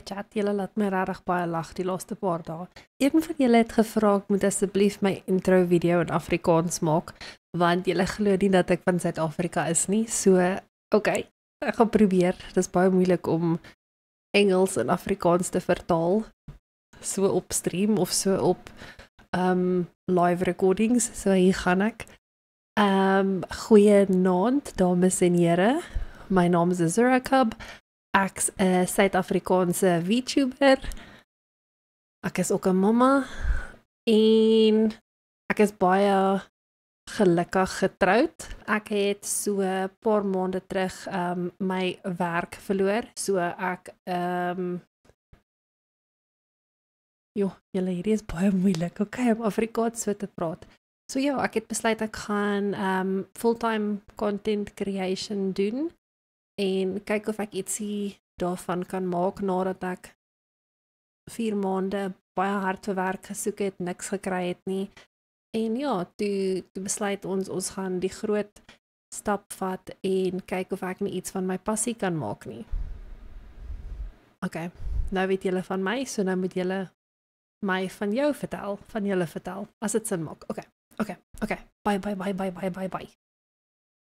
chat. Julle laat my regtig baie lag die laaste paar dae. Een van julle het gevra ek moet asseblief my intro video in Afrikaans maak, want julle glo nie dat ek van Suid-Afrika is nie. So, okay, ek gaan probeer. Dit is baie moeilik om Engels en Afrikaans te vertaal, so op stream of so op live recordings. So hier gaan ek. Goeienaand, dames en here. My naam is Azura Cub. Ek's 'n Suid-Afrikaanse VTuber. Ek is ook 'n mamma en ek is baie gelukkig getroud. Ek het so 'n paar maande terug my werk verloor. So ek julle hierdie is baie moeilik. Okay, om Afrikaans so te praat. So ja, ek het besluit ek gaan fulltime content creation doen en kyk of ek ietsie daarvan kan maak nadat ek 4 maande baie hard vir werk gesoek het, niks gekry het nie. En ja, toe besluit ons gaan die groot stap vat en kyk of ek nie iets van my passie kan maak nie. Okay, nou weet julle van my, so nou moet julle my van julle vertel, as dit sin maak. Okay. Bye.